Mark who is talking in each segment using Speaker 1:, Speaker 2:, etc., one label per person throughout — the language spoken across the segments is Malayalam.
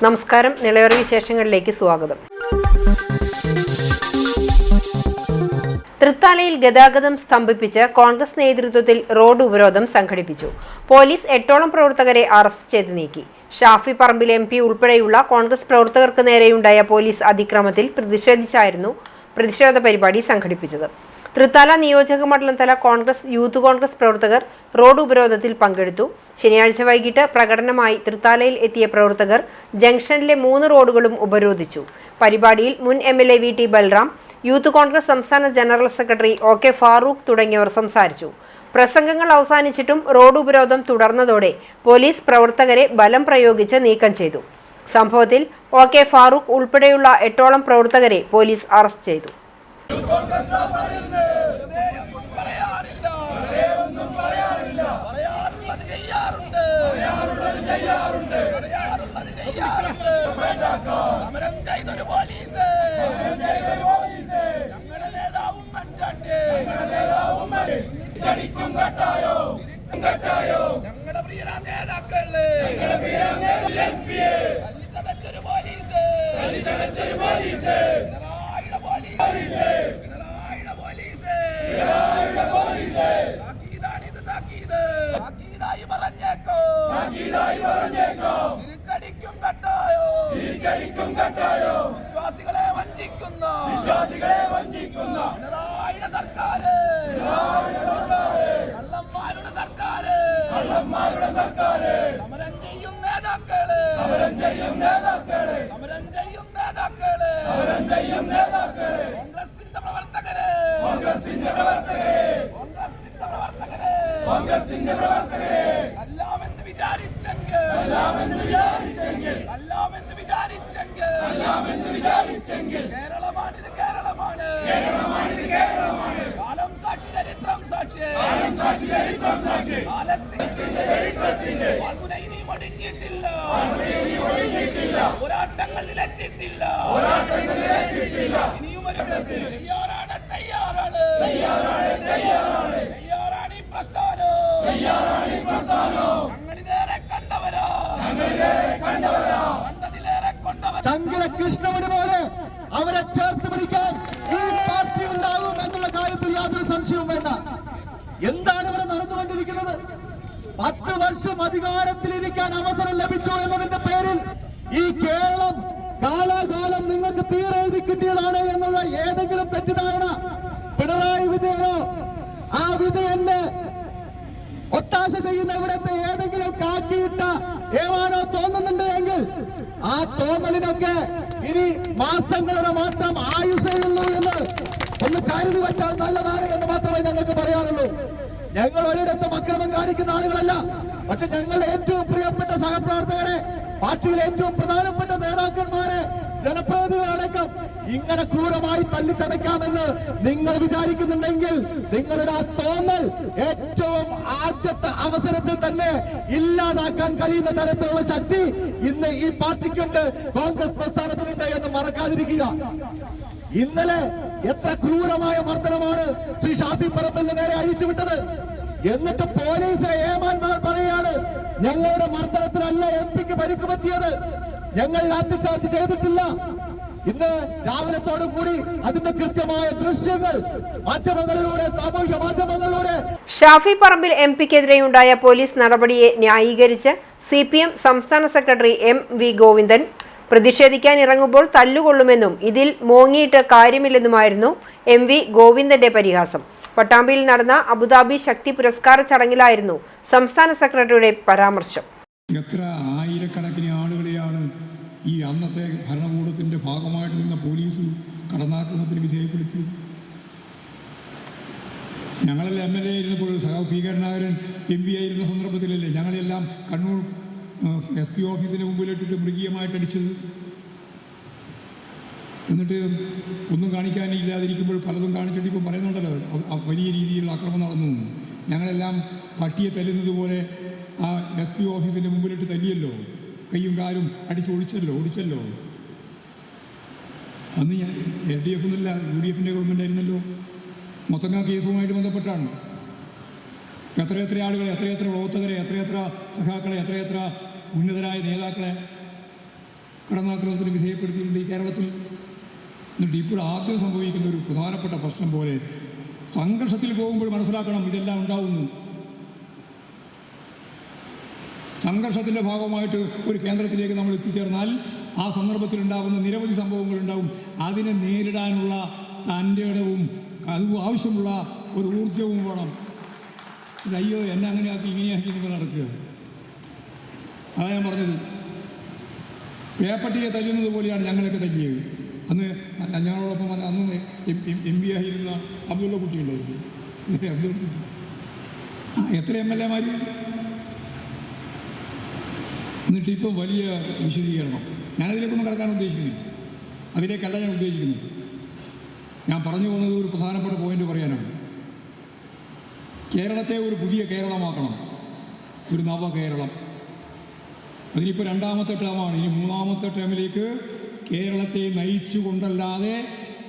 Speaker 1: നമസ്കാരം. നിളയോര വിശേഷങ്ങളിലേക്ക് സ്വാഗതം. തൃത്താലയിൽ ഗതാഗതം സ്തംഭിപ്പിച്ച് കോൺഗ്രസ് നേതൃത്വത്തിൽ റോഡ് ഉപരോധം സംഘടിപ്പിച്ചു. പോലീസ് 8ഓളം പ്രവർത്തകരെ അറസ്റ്റ് ചെയ്ത് നീക്കി. ഷാഫി പറമ്പിൽ MP ഉൾപ്പെടെയുള്ള കോൺഗ്രസ് പ്രവർത്തകർക്ക് നേരെയുണ്ടായ പോലീസ് അതിക്രമത്തിൽ പ്രതിഷേധിച്ചായിരുന്നു പ്രതിഷേധ പരിപാടി സംഘടിപ്പിച്ചത്. തൃത്താല നിയോജക മണ്ഡലം തല യൂത്ത് കോൺഗ്രസ് പ്രവർത്തകർ റോഡ് ഉപരോധത്തിൽ പങ്കെടുത്തു. ശനിയാഴ്ച വൈകിട്ട് പ്രകടനമായി തൃത്താലയിൽ എത്തിയ പ്രവർത്തകർ ജംഗ്ഷനിലെ 3 റോഡുകളും ഉപരോധിച്ചു. പരിപാടിയിൽ മുൻ MLA VT Balram, youth Congress സംസ്ഥാന ജനറൽ സെക്രട്ടറി OK ഫാറൂഖ് തുടങ്ങിയവർ സംസാരിച്ചു. പ്രസംഗങ്ങൾ അവസാനിച്ചിട്ടും റോഡ് ഉപരോധം തുടർന്നതോടെ പോലീസ് പ്രവർത്തകരെ ബലം പ്രയോഗിച്ച് നീക്കം ചെയ്തു. സംഭവത്തിൽ OK ഫാറൂഖ് ഉൾപ്പെടെയുള്ള 8ഓളം പ്രവർത്തകരെ പോലീസ് അറസ്റ്റ് ചെയ്തു.
Speaker 2: ചങ്കര കൃഷ്ണവന് പോലെ അവരെ ചേർത്ത് പിടിക്കാൻ ഈ പാർട്ടി ഉണ്ടാകും എന്നുള്ള കാര്യത്തിൽ യാതൊരു സംശയവും വേണ്ട. എന്താണ് ഇവിടെ നടന്നുകൊണ്ടിരിക്കുന്നത്? 10 വർഷം അധികാരത്തിലിരിക്കാൻ അവസരം ലഭിച്ചു എന്നതിന്റെ പേരിൽ ഈ കേരളം കാലാകാലം നിങ്ങൾക്ക് തീരെഴുതി കിട്ടിയതാണ് എന്നുള്ള ഏതെങ്കിലും തെറ്റിദ്ധാരണ പിണറായി വിജയനോ ആ വിജയന്റെ ഒത്താശ ചെയ്യുന്ന ഇവിടത്തെ ഏതെങ്കിലും കാക്കിയിട്ട ഏവാനോ തോന്നുന്നുണ്ട് എങ്കിൽ ആ തോന്നലിനൊക്കെ ഇനി മാസങ്ങളുടെ മാത്രം ആയുസേ ഉള്ളൂ എന്ന് ഒന്ന് കരുതി വെച്ചാൽ നല്ലതാണ് എന്ന് മാത്രമേ ഞങ്ങൾക്ക് പറയാനുള്ളൂ. ഞങ്ങൾ ഒരിടത്തും അക്രമം കാണിക്കുന്ന ആളുകളല്ല. പക്ഷെ ഞങ്ങളുടെ ഏറ്റവും പ്രിയപ്പെട്ട സഹപ്രവർത്തകരെ, പാർട്ടിയിലെ ഏറ്റവും പ്രധാനപ്പെട്ട നേതാക്കന്മാരെ, ജനപ്രതിനിധികളടക്കം ഇങ്ങനെ ക്രൂരമായി തല്ലിച്ചതയ്ക്കാമെന്ന് നിങ്ങൾ വിചാരിക്കുന്നുണ്ടെങ്കിൽ നിങ്ങളുടെ ആ തോന്നൽ ഏറ്റവും ആദ്യത്തെ അവസരത്തിൽ തന്നെ ഇല്ലാതാക്കാൻ കഴിയുന്ന തരത്തിലുള്ള ശക്തി ഇന്ന് ഈ പാർട്ടിക്കുണ്ട്, കോൺഗ്രസ് പ്രസ്ഥാനത്തിനുണ്ട് എന്ന് മറക്കാതിരിക്കുക. ഇന്നലെ എത്ര ക്രൂരമായ മർദ്ദനമാണ് ശ്രീ ഷാഫി പറമ്പിലിന് നേരെ അഴിച്ചുവിട്ടത്. എന്നിട്ട് പോലീസ് ഏമാന്മാർ പറയാണ് ഞങ്ങളുടെ മർദ്ദനത്തിലല്ല MP പരിക്ക് പറ്റിയത്, ഞങ്ങൾ ലാത്തിചാർജ് ചെയ്തിട്ടില്ല. ഇന്ന് രാവിലത്തോടു കൂടി അതിന്റെ കൃത്യമായ ദൃശ്യങ്ങൾ മാധ്യമങ്ങളിലൂടെ, സാമൂഹ്യ മാധ്യമങ്ങളിലൂടെ
Speaker 1: ഷാഫി പറമ്പിൽ MPക്കെതിരെയുണ്ടായ പോലീസ് നടപടിയെ ന്യായീകരിച്ച് CPM സംസ്ഥാന സെക്രട്ടറി MV ഗോവിന്ദൻ പ്രതിഷേധിക്കാൻ ഇറങ്ങുമ്പോൾ തല്ലുകൊള്ളുമെന്നും ഇതിൽ മോങ്ങിയിട്ട് കാര്യമില്ലെന്നുമായിരുന്നു MV ഗോവിന്ദന്റെ പരിഹാസം. പട്ടാമ്പിയിൽ നടന്ന അബുദാബി ശക്തി പുരസ്കാര ചടങ്ങിലായിരുന്നു സംസ്ഥാന സെക്രട്ടറിയുടെ പരാമർശം.
Speaker 3: എത്ര ആയിരക്കണക്കിന് ആളുകളെയാണ് ഈ അന്നത്തെ ഭരണകൂടത്തിൻ്റെ ഭാഗമായിട്ട് നിന്ന പോലീസ് കടന്നാക്രമണത്തിന് വിധേയപ്പെടുത്തിയത്. ഞങ്ങളെല്ലാം MLA ആയിരുന്നപ്പോൾ സഖാവ് P കരുണാകരൻ MP ആയിരുന്ന സന്ദർഭത്തിലല്ലേ ഞങ്ങളെല്ലാം കണ്ണൂർ SP ഓഫീസിന് മുമ്പിലിട്ടിട്ട് മൃഗീയമായിട്ട് അടിച്ചത്. എന്നിട്ട് ഒന്നും കാണിക്കാനില്ലാതിരിക്കുമ്പോൾ പലതും കാണിച്ചിട്ട് ഇപ്പം പറയുന്നുണ്ടല്ലോ വലിയ രീതിയിലുള്ള ആക്രമണം നടന്നു. ഞങ്ങളെല്ലാം പട്ടിയെ തല്ലുന്നത് പോലെ ആ SP ഓഫീസിൻ്റെ മുമ്പിലിട്ട് തല്ലിയല്ലോ, കയ്യും കാലും ഓടിച്ചല്ലോ. അന്ന് ഞാൻ LDF എന്നല്ല UDFിൻ്റെ ഗവൺമെൻറ് ആയിരുന്നല്ലോ. മൊത്തങ്ങ കേസുമായിട്ട് ബന്ധപ്പെട്ടാണ് എത്രയെത്ര ആളുകളെ, എത്രയെത്ര പ്രവർത്തകരെ, എത്രയെത്ര സഖാക്കളെ, എത്രയെത്ര ഉന്നതരായ നേതാക്കളെ കടന്നാക്രമണത്തിന് വിധേയപ്പെടുത്തിയിട്ടുണ്ട് ഈ കേരളത്തിൽ. എന്നിട്ട് ഇപ്പോൾ ആദ്യം സംഭവിക്കുന്ന ഒരു പ്രധാനപ്പെട്ട പ്രശ്നം പോലെ സംഘർഷത്തിൽ പോകുമ്പോൾ മനസ്സിലാക്കണം ഇതെല്ലാം ഉണ്ടാവുന്നു. സംഘർഷത്തിൻ്റെ ഭാഗമായിട്ട് ഒരു കേന്ദ്രത്തിലേക്ക് നമ്മൾ എത്തിച്ചേർന്നാൽ ആ സന്ദർഭത്തിൽ ഉണ്ടാകുന്ന നിരവധി സംഭവങ്ങളുണ്ടാവും. അതിനെ നേരിടാനുള്ള തൻ്റെ ഇടവും അത് ആവശ്യമുള്ള ഒരു ഊർജവും വേണം. അയ്യോ എന്നെ അങ്ങനെയാക്കി ഇങ്ങനെയാക്കി നിങ്ങൾ നടക്കുക. അതാണ് ഞാൻ പറഞ്ഞത്. പേപ്പട്ടിയെ തല്ലുന്നത് പോലെയാണ് ഞങ്ങളൊക്കെ തല്ലിയത്. അന്ന് ഞങ്ങളോടൊപ്പം അന്ന് MP ആയിരുന്ന അബ്ദുള്ള കുട്ടി ഉണ്ടായിരുന്നു. എത്ര MLA-മാർ. എന്നിട്ടിപ്പോൾ വലിയ വിശദീകരണം. ഞാനതിലേക്കൊന്നും കിടക്കാൻ ഉദ്ദേശിക്കുന്നില്ല. അതിലേക്കല്ല ഞാൻ ഉദ്ദേശിക്കുന്നത്. ഞാൻ പറഞ്ഞു പോകുന്നത് ഒരു പ്രധാനപ്പെട്ട പോയിന്റ് പറയാനാണ്. കേരളത്തെ ഒരു പുതിയ കേരളമാക്കണം, ഒരു നവകേരളം. അതിനിപ്പോൾ 2ാമത്തെ ടേമാണ്. ഇനി 3ാമത്തെ ടേമിലേക്ക് കേരളത്തെ നയിച്ചു കൊണ്ടല്ലാതെ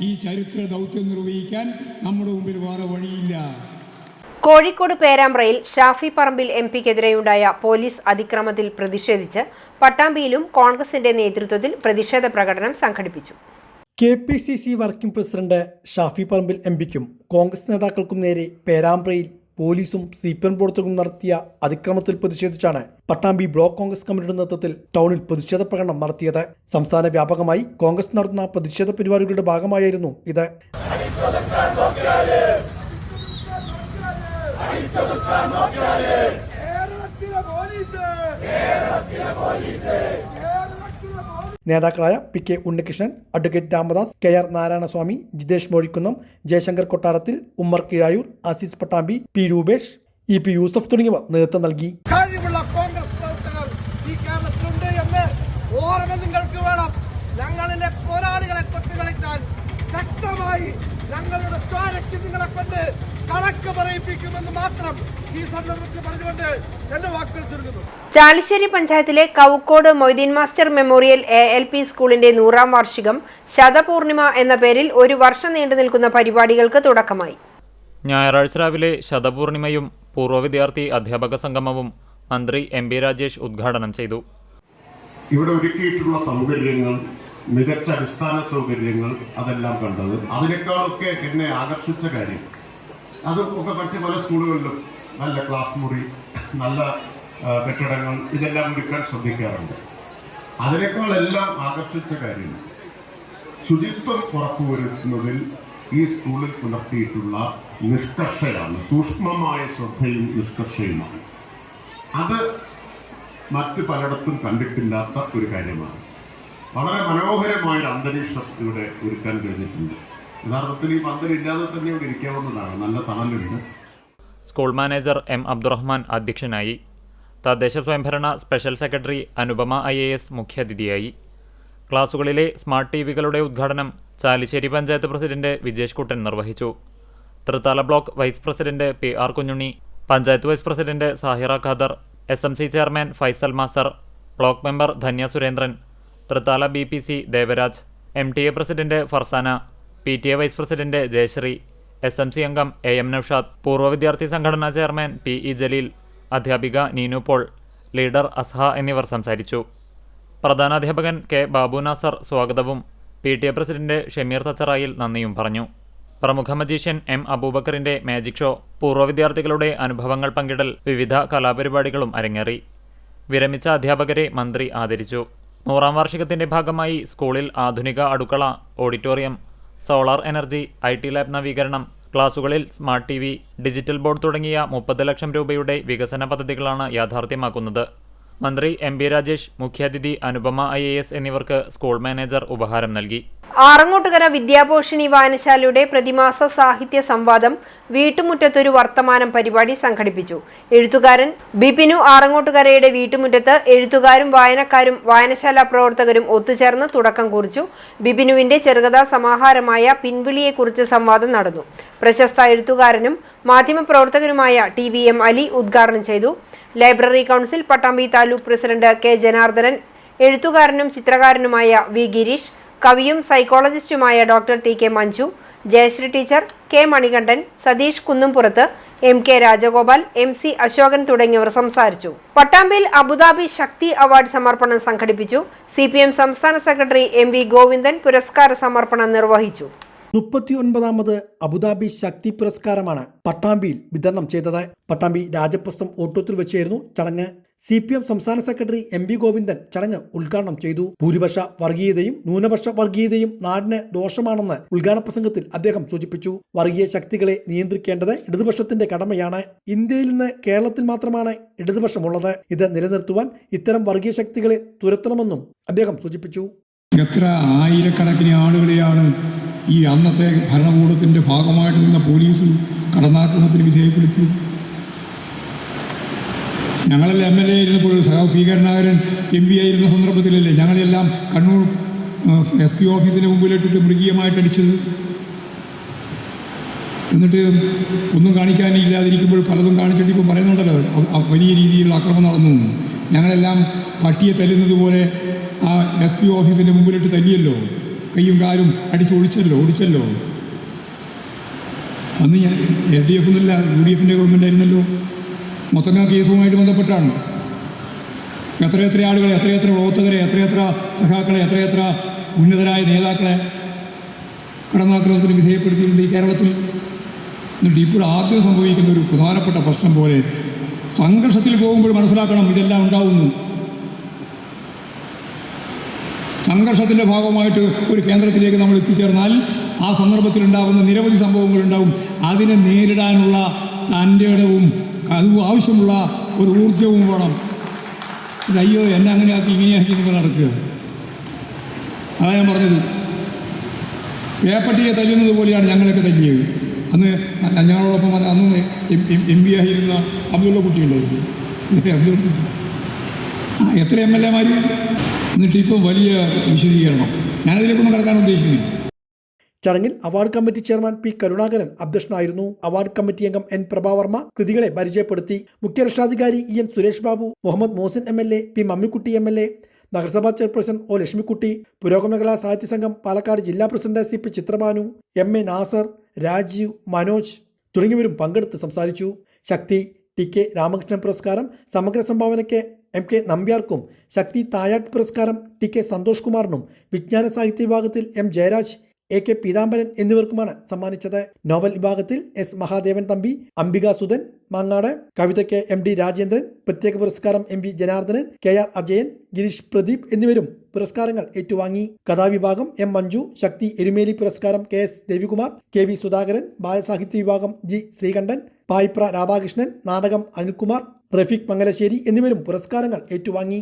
Speaker 3: ഈ ചരിത്ര ദൗത്യം നിർവഹിക്കാൻ നമ്മുടെ മുമ്പിൽ വേറെ വഴിയില്ല.
Speaker 1: കോഴിക്കോട് പേരാമ്പ്രയിൽ ഷാഫി പറമ്പിൽ MP-ക്കെതിരെയുണ്ടായ പോലീസ് അതിക്രമത്തിൽ പ്രതിഷേധിച്ച് പട്ടാമ്പിയിലും കോൺഗ്രസിന്റെ നേതൃത്വത്തിൽ പ്രതിഷേധ പ്രകടനം സംഘടിപ്പിച്ചു.
Speaker 4: KPCC working president Shafi Parambil MP-ക്കും Congress നേതാക്കൾക്കും നേരെ പേരാമ്പ്രയിൽ പോലീസും CPM പ്രവർത്തകരും നടത്തിയ അതിക്രമത്തിൽ പ്രതിഷേധിച്ചാണ് പട്ടാമ്പി ബ്ലോക്ക് കോൺഗ്രസ് കമ്മിറ്റിയുടെ നേതൃത്വത്തിൽ ടൗണിൽ പ്രതിഷേധ പ്രകടനം നടത്തിയത്. സംസ്ഥാന വ്യാപകമായി കോൺഗ്രസ് നടത്തുന്ന പ്രതിഷേധ പരിപാടികളുടെ ഭാഗമായിരുന്നു ഇത്. നേതാക്കളായ PK Unnikrishnan, advocate Ramadas, KR Narayanaswamy, Jithesh Mozhikkunnam, Jayashankar Kottarathil, Ummer Keezhayur, Azeez Pattambi, P Rupesh, EP Yusuf തുടങ്ങിയവർ നേതൃത്വം നൽകി.
Speaker 5: കഴിവുള്ള കോൺഗ്രസ് പ്രവർത്തകർ ഈ കേരളത്തിലുണ്ട് എന്ന് ഓർമ്മ നിങ്ങൾക്ക് വേണം. ഞങ്ങളിലെ പോരാളികളെ തൊട്ടുകളിച്ചാൽ ശക്തമായി ഞങ്ങളുടെ ചോരയ്ക്ക് നിങ്ങളെ കൊണ്ട് കണക്ക് പറയിപ്പിക്കുമെന്ന് മാത്രം ഈ സന്ദർഭത്തിൽ പറഞ്ഞുകൊണ്ട് എന്റെ വാക്കുകൾ ചുരുങ്ങുന്നു.
Speaker 1: ചാലിശ്ശേരി പഞ്ചായത്തിലെ Kavukkode Moideen master memorial ALP സ്കൂളിന്റെ 100ാം വാർഷികം ശതപൂർണിമ എന്ന പേരിൽ ഒരു വർഷം നീണ്ടു നിൽക്കുന്ന പരിപാടികൾക്ക് തുടക്കമായി.
Speaker 6: ഞായറാഴ്ച രാവിലെ ശതപൂർണിമയും പൂർവ്വ വിദ്യാർത്ഥി അധ്യാപക സംഗമവും മന്ത്രി MP രാജേഷ് ഉദ്ഘാടനം ചെയ്തു.
Speaker 7: ഇവിടെ ഒരുക്കിയിട്ടുള്ള സൗകര്യങ്ങൾ, മികച്ച അടിസ്ഥാന സൗകര്യങ്ങൾ, അതെല്ലാം കണ്ടത്. അതിനേക്കാളൊക്കെ എന്നെ ആകർഷിച്ച കാര്യം, അതൊക്കെ മറ്റ് പല സ്കൂളുകളിലും നല്ല ക്ലാസ് മുറി, നല്ല കെട്ടിടങ്ങൾ, ഇതെല്ലാം ഒരുക്കാൻ ശ്രദ്ധിക്കാറുണ്ട്. അതിനേക്കാളെല്ലാം ആകർഷിച്ച കാര്യം ശുചിത്വം ഉറപ്പുവരുത്തുന്നതിൽ ഈ സ്കൂളിൽ പുലർത്തിയിട്ടുള്ള നിഷ്കർഷയാണ്. സൂക്ഷ്മമായ ശ്രദ്ധയും നിഷ്കർഷയുമാണ്. അത് മറ്റ് പലയിടത്തും കണ്ടിട്ടില്ലാത്ത ഒരു കാര്യമാണ്. വളരെ മനോഹരമായൊരു അന്തരീക്ഷം ഇവിടെ ഒരുക്കാൻ കഴിഞ്ഞിട്ടുണ്ട്. യഥാർത്ഥത്തിൽ ഈ പന്തലില്ലാതെ തന്നെ ഇവിടെ ഇരിക്കാവുന്നതാണ്. നല്ല തണലുണ്ട്.
Speaker 6: സ്കൂൾ മാനേജർ M അബ്ദുറഹ്മാൻ അധ്യക്ഷനായി. തദ്ദേശ സ്വയംഭരണ സ്പെഷ്യൽ സെക്രട്ടറി അനുപമ IAS മുഖ്യാതിഥിയായി. ക്ലാസുകളിലെ സ്മാർട്ട് TVകളുടെ ഉദ്ഘാടനം ചാലിശ്ശേരി പഞ്ചായത്ത് പ്രസിഡന്റ് വിജേഷ് കുട്ടൻ നിർവഹിച്ചു. Thrithala block vice president PR Kunhunni, panchayat vice president Sahira Khader, SMC chairman Faisal master, block member Dhanya Surendran, Thrithala BPC Devaraj, MTA president Farsana, PTA vice president Jayasree, SMC അംഗം AM നൌഷാദ്, പൂർവ്വ വിദ്യാർത്ഥി സംഘടനാ ചെയർമാൻ PE ജലീൽ, അധ്യാപിക നീനു പോൾ, ലീഡർ അസ്ഹ എന്നിവർ സംസാരിച്ചു. പ്രധാനാധ്യാപകൻ K ബാബു നാസർ സ്വാഗതവും PTA പ്രസിഡന്റ് ഷമീർ തച്ചറായിൽ നന്ദിയും പറഞ്ഞു. പ്രമുഖ മജീഷ്യൻ M അബൂബക്കറിന്റെ മാജിക് ഷോ, പൂർവ്വ വിദ്യാർത്ഥികളുടെ അനുഭവങ്ങൾ പങ്കിടൽ, വിവിധ കലാപരിപാടികളും അരങ്ങേറി. വിരമിച്ച അധ്യാപകരെ മന്ത്രി ആദരിച്ചു. 100ാം വാർഷികത്തിന്റെ ഭാഗമായി സ്കൂളിൽ ആധുനിക അടുക്കള, auditorium, solar energy, IT lab നവീകരണം, ക്ലാസുകളിൽ സ്മാർട്ട് TV, ഡിജിറ്റൽ ബോർഡ് തുടങ്ങിയ 30 ലക്ഷം രൂപയുടെ വികസന പദ്ധതികളാണ് യാഥാർത്ഥ്യമാക്കുന്നത്. മന്ത്രി MP രാജേഷ്, മുഖ്യാതിഥി അനുപമ IAS എന്നിവർക്ക് സ്കൂൾ മാനേജർ ഉപഹാരം നൽകി.
Speaker 1: ആറങ്ങോട്ടുകര വിദ്യാപോഷിണി വായനശാലയുടെ പ്രതിമാസ സാഹിത്യ സംവാദം വീട്ടുമുറ്റത്തൊരു വർത്തമാനം പരിപാടി സംഘടിപ്പിച്ചു. എഴുത്തുകാരൻ ബിപിനു ആറങ്ങോട്ടുകരയുടെ വീട്ടുമുറ്റത്ത് എഴുത്തുകാരും വായനക്കാരും വായനശാല പ്രവർത്തകരും ഒത്തുചേർന്ന് തുടക്കം കുറിച്ചു. ബിപിനുവിന്റെ ചെറുകഥാ സമാഹാരമായ പിൻവിളിയെക്കുറിച്ച് സംവാദം നടന്നു. പ്രശസ്ത എഴുത്തുകാരനും മാധ്യമപ്രവർത്തകനുമായ TVM അലി ഉദ്ഘാടനം ചെയ്തു. Library council Pattambi taluk president K Janardhanan, എഴുത്തുകാരനും ചിത്രകാരനുമായ V ഗിരീഷ്, കവിയും സൈക്കോളജിസ്റ്റുമായ doctor TK Manju, Jayashree teacher, K Manikandan, Satheesh Kunnumpurath, MK Rajagopal, MC Ashokan തുടങ്ങിയവർ സംസാരിച്ചു. പട്ടാമ്പിയിൽ അബുദാബി ശക്തി അവാർഡ് സമർപ്പണം സംഘടിപ്പിച്ചു. CPM സംസ്ഥാന സെക്രട്ടറി MV ഗോവിന്ദൻ പുരസ്കാര സമർപ്പണം നിർവഹിച്ചു.
Speaker 4: 39ാമത് അബുദാബി ശക്തി പുരസ്കാരമാണ് പട്ടാമ്പിയിൽ വിതരണം ചെയ്തത്. പട്ടാമ്പി രാജപ്രസ്ഥം ഓട്ടോത്തിൽ വെച്ചായിരുന്നു ചടങ്ങ്. CPM സംസ്ഥാന സെക്രട്ടറി MV ഗോവിന്ദൻ ചടങ്ങ് ഉദ്ഘാടനം ചെയ്തു. ഭൂരിപക്ഷ വർഗീയതയും ന്യൂനപക്ഷ വർഗീയതയും നാടിന് ദോഷമാണെന്ന് ഉദ്ഘാടന പ്രസംഗത്തിൽ അദ്ദേഹം സൂചിപ്പിച്ചു. വർഗീയ ശക്തികളെ നിയന്ത്രിക്കേണ്ടത് ഇടതുപക്ഷത്തിന്റെ കടമയാണ്. ഇന്ത്യയിൽ നിന്ന് കേരളത്തിൽ മാത്രമാണ് ഇടതുപക്ഷമുള്ളത്. ഇത് നിലനിർത്തുവാൻ ഇത്തരം വർഗീയ ശക്തികളെ തുരത്തണമെന്നും അദ്ദേഹം സൂചിപ്പിച്ചു.
Speaker 3: എത്ര ആയിരക്കണക്കിന് ആളുകളെയാണ് ഈ അന്നത്തെ ഭരണകൂടത്തിൻ്റെ ഭാഗമായിട്ട് നിന്ന പോലീസ് കടന്നാക്രമണത്തിന് വിധേയപ്പെടുത്തിയത്. ഞങ്ങളെല്ലാം MLA ആയിരുന്നപ്പോൾ സഖാവ് പി കരുണാകരൻ MP ആയിരുന്ന സന്ദർഭത്തിലല്ലേ ഞങ്ങളെല്ലാം കണ്ണൂർ SP ഓഫീസിൻ്റെ മുമ്പിലിട്ടിട്ട് മൃഗീയമായിട്ട് അടിച്ചത്. എന്നിട്ട് ഒന്നും കാണിക്കാനില്ലാതിരിക്കുമ്പോൾ പലതും കാണിച്ചിട്ട് ഇപ്പോൾ പറയുന്നുണ്ടല്ലോ വലിയ രീതിയിലുള്ള ആക്രമണം നടന്നു. ഞങ്ങളെല്ലാം പട്ടിയെ തല്ലുന്നത് പോലെ ആ SP ഓഫീസിൻ്റെ മുമ്പിലിട്ട് തല്ലിയല്ലോ, കയ്യും കാലും ഓടിച്ചല്ലോ. അന്ന് ഞാൻ LDF എന്നല്ല UDFിൻ്റെ ഗവൺമെൻറ് ആയിരുന്നല്ലോ. മൊത്തം കേസുമായിട്ട് ബന്ധപ്പെട്ടാണ് എത്രയെത്ര ആളുകളെ, എത്രയെത്ര പ്രവർത്തകരെ, എത്രയെത്ര സഖാക്കളെ, എത്രയെത്ര ഉന്നതരായ നേതാക്കളെ കടന്നാക്രമണത്തിന് വിധേയപ്പെടുത്തിയിട്ടുണ്ട് ഈ കേരളത്തിൽ. എന്നിട്ട് ഇപ്പോൾ ആദ്യം സംഭവിക്കുന്ന ഒരു പ്രധാനപ്പെട്ട പ്രശ്നം പോലെ സംഘർഷത്തിൽ പോകുമ്പോൾ മനസ്സിലാക്കണം ഇതെല്ലാം ഉണ്ടാവുന്നു. സംഘർഷത്തിൻ്റെ ഭാഗമായിട്ട് ഒരു കേന്ദ്രത്തിലേക്ക് നമ്മൾ എത്തിച്ചേർന്നാൽ ആ സന്ദർഭത്തിലുണ്ടാകുന്ന നിരവധി സംഭവങ്ങളുണ്ടാവും. അതിനെ നേരിടാനുള്ള തൻ്റെ ഇടവും അതും ആവശ്യമുള്ള ഒരു ഊർജവും വേണം. അയ്യോ എന്നെ അങ്ങനെയാക്കി ഇങ്ങനെയാക്കി നിങ്ങൾ നടക്കുക. അതാണ് ഞാൻ പറഞ്ഞത്. പേപ്പട്ടിയെ തല്ലുന്നത് പോലെയാണ് ഞങ്ങളൊക്കെ തല്ലിയത്. അന്ന് ഞങ്ങളോടൊപ്പം അന്ന് MP ആയിരുന്ന അബ്ദുള്ള കുട്ടിയുണ്ടായിരുന്നു. എത്ര MLA മാർ. എന്നിട്ട് ഇപ്പം വലിയ വിശദീകരണം. ഞാനതിലേക്കൊന്നും കിടക്കാൻ ഉദ്ദേശിക്കുന്നില്ല.
Speaker 4: ചടങ്ങിൽ award committee chairman P Karunakaran അധ്യക്ഷനായിരുന്നു. അവാർഡ് കമ്മിറ്റി അംഗം N പ്രഭാവർമ്മ കൃതികളെ പരിചയപ്പെടുത്തി. മുഖ്യ രക്ഷാധികാരി EN Suresh Babu, Muhammad Mohsin MLA, P Mammikutty MLA, നഗരസഭാ ചെയർപേഴ്സൺ O ലക്ഷ്മിക്കുട്ടി, പുരോഗമന കലാ സാഹിത്യ സംഘം പാലക്കാട് ജില്ലാ president CP Chithrabhanu, MA Nasar, Rajeev, Manoj തുടങ്ങിയവരും പങ്കെടുത്ത് സംസാരിച്ചു. ശക്തി TK രാമകൃഷ്ണൻ പുരസ്കാരം സമഗ്ര സംഭാവനയ്ക്ക് MK നമ്പ്യാർക്കും, ശക്തി തായാട്ട് പുരസ്കാരം TK സന്തോഷ് കുമാറിനും, വിജ്ഞാന സാഹിത്യ വിഭാഗത്തിൽ M ജയരാജ്, AK പീതാംബരൻ എന്നിവർക്കുമാണ് സമ്മാനിച്ചത്. നോവൽ വിഭാഗത്തിൽ S മഹാദേവൻ തമ്പി, അംബിക സുധൻ മാങ്ങാട്, കവിതയ്ക്ക് MD രാജേന്ദ്രൻ, പ്രത്യേക പുരസ്കാരം MV ജനാർദ്ദനൻ, KR അജയൻ, ഗിരീഷ് പ്രദീപ് എന്നിവരും പുരസ്കാരങ്ങൾ ഏറ്റുവാങ്ങി. കഥാവിഭാഗം M മഞ്ജു, ശക്തി എരുമേലി പുരസ്കാരം KS രവികുമാർ, KV സുധാകരൻ, ബാലസാഹിത്യ വിഭാഗം G ശ്രീകണ്ഠൻ, പായിപ്ര രാധാകൃഷ്ണൻ, നാടകം അനിൽകുമാർ, റഫീഖ് മംഗലശ്ശേരി എന്നിവരും പുരസ്കാരങ്ങൾ ഏറ്റുവാങ്ങി.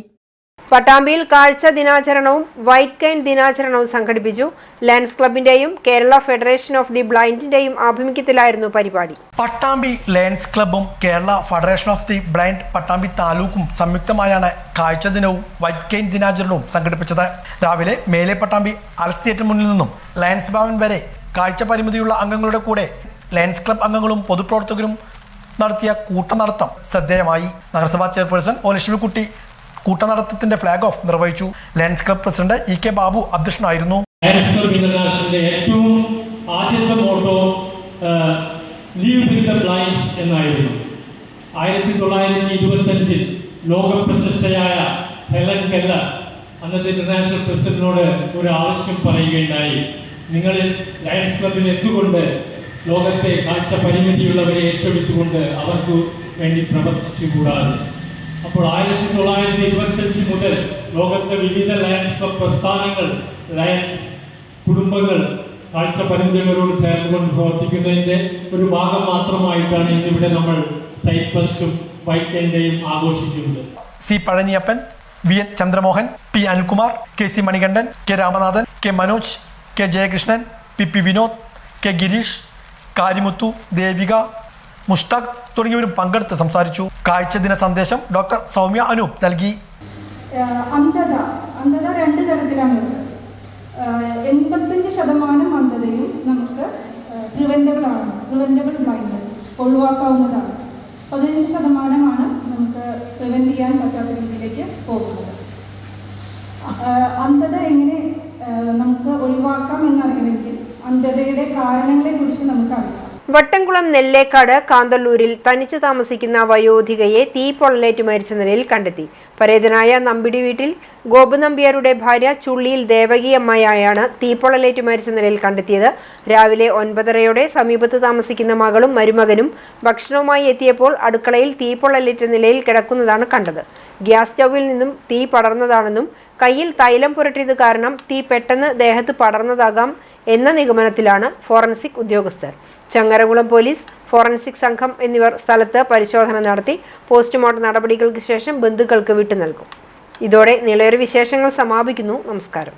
Speaker 1: പട്ടാമ്പിയിൽ കാഴ്ച ദിനാചരണവും വൈറ്റ് കെയിൻ ദിനാചരണവും സംഘടിപ്പിച്ചു. ലയൺസ് ക്ലബിന്റെയും കേരള ഫെഡറേഷൻ ഓഫ് ദി ബ്ലൈൻഡിന്റെയും ആഭിമുഖ്യത്തിലായിരുന്നു പരിപാടി.
Speaker 4: പട്ടാമ്പി ലയൺസ് ക്ലബും Kerala federation of the blind Pattambi താലൂക്കും സംയുക്തമായാണ് കാഴ്ച ദിനവും വൈറ്റ് കെയിൻ ദിനാചരണവും സംഘടിപ്പിച്ചത്. രാവിലെ മേലെ പട്ടാമ്പി അലക്സ് തിയേറ്റർ മുന്നിൽ നിന്നും ലയൺസ് ഭവൻ വരെ കാഴ്ച പരിമിതിയുള്ള അംഗങ്ങളുടെ കൂടെ ലയൺസ് ക്ലബ് അംഗങ്ങളും പൊതുപ്രവർത്തകരും നടത്തിയ കൂട്ടനടത്തം ശ്രദ്ധേയമായി. നഗരസഭാ ചെയർപേഴ്സൺ O ലക്ഷ്മിക്കുട്ടി കൂട്ടനടത്തത്തിന്റെ ഫ്ലാഗ് ഓഫ് നിർവഹിച്ചു. Lions club president EK Babu അധ്യക്ഷനായിരുന്നു.
Speaker 8: ലയൺസ് ക്ലബ് ഇന്റർനാഷണലിന്റെ ഏറ്റവും ആദ്യത്തെ motto leave with the blinds എന്നായിരുന്നു. 1925 ലോക പ്രശസ്തയായ ഹെലൻ കെല്ലർ അന്നത്തെ ഇന്റർനാഷണൽ പ്രസിഡന്റിനോട് ഒരു ആവശ്യം പറയുകയുണ്ടായി. നിങ്ങൾ ലയൺസ് ക്ലബിൽ എന്തുകൊണ്ട് ലോകത്തെ കാഴ്ച പരിമിതിയുള്ളവരെ ഏറ്റെടുത്തുകൊണ്ട് അവർക്ക് വേണ്ടി പ്രവർത്തിച്ചുകൂടാതെ? അപ്പോൾ 1925 മുതൽ ലോകത്തെ വിവിധ ലയൺസ് ക്ലബ് പ്രസ്ഥാനങ്ങൾ, ലയൺസ് കുടുംബങ്ങൾ കാഴ്ച പരിമിതികളോട് ചേർന്നുകൊണ്ട് പ്രവർത്തിക്കുന്നതിൻ്റെ ഒരു ഭാഗം മാത്രമായിട്ടാണ് ഇന്നിവിടെ നമ്മൾ സൈറ്റ് ഫസ്റ്റും വൈറ്റ് കെയിൻ്റെയും ആഘോഷിക്കുന്നത്.
Speaker 4: C Pazhaniyappan, VN Chandramohan, P Anilkumar, KC Manikandan, K Ramanathan, K Manoj, K Jayakrishnan, PP Vinod, K Girish, കാരിമുത്തു, Devika, Mushtaq തുടങ്ങിയവരും പങ്കെടുത്ത് സംസാരിച്ചു. കാഴ്ച ദിന സന്ദേശം ഡോക്ടർ സൗമ്യ അനൂപ് നൽകി.
Speaker 9: അന്ധത രണ്ട് തരത്തിലാണുള്ളത്. 85% അന്ധതയും നമുക്ക് പ്രിവെന്റബിൾ ബ്ലൈൻഡ്നസ് ഒഴിവാക്കാവുന്നതാണ്. 15% നമുക്ക് പ്രിവെന്റ് ചെയ്യാൻ പറ്റാത്ത രീതിയിലേക്ക് പോകുന്നത്. അന്ധത എങ്ങനെ നമുക്ക് ഒഴിവാക്കാം എന്നറിയണമെങ്കിൽ മന്ദതയുടെ കാരണങ്ങളെക്കുറിച്ച് നമുക്കറിയാം.
Speaker 1: വട്ടംകുളം നെല്ലേക്കാട് കാന്തല്ലൂരിൽ തനിച്ച് താമസിക്കുന്ന വയോധികയെ തീ പൊള്ളലേറ്റ് മരിച്ച നിലയിൽ കണ്ടെത്തി. പരേതനായ നമ്പിടി വീട്ടിൽ ഗോപു നമ്പ്യാരുടെ ഭാര്യ ചുള്ളിയിൽ ദേവകി അമ്മയായാണ് തീപ്പൊള്ളലേറ്റ് മരിച്ച നിലയിൽ കണ്ടെത്തിയത്. രാവിലെ 9:30 സമീപത്ത് താമസിക്കുന്ന മകളും മരുമകനും ഭക്ഷണവുമായി എത്തിയപ്പോൾ അടുക്കളയിൽ തീപ്പൊള്ളലേറ്റ നിലയിൽ കിടക്കുന്നതാണ് കണ്ടത്. ഗ്യാസ് സ്റ്റൗവിൽ നിന്നും തീ പടർന്നതാണെന്നും കയ്യിൽ തൈലം പുരട്ടിയത് കാരണം തീ പെട്ടെന്ന് ദേഹത്ത് പടർന്നതാകാം എന്ന നിഗമനത്തിലാണ് ഫോറൻസിക് ഉദ്യോഗസ്ഥർ. ചങ്ങരകുളം പോലീസ്, ഫോറൻസിക് സംഘം എന്നിവർ സ്ഥലത്ത് പരിശോധന നടത്തി പോസ്റ്റ്മോർട്ടം നടപടികൾക്ക് ശേഷം ബന്ധുക്കൾക്ക് വിട്ടു നൽകും. ഇതോടെ നിളയൊരു വിശേഷങ്ങൾ സമാപിക്കുന്നു. നമസ്കാരം.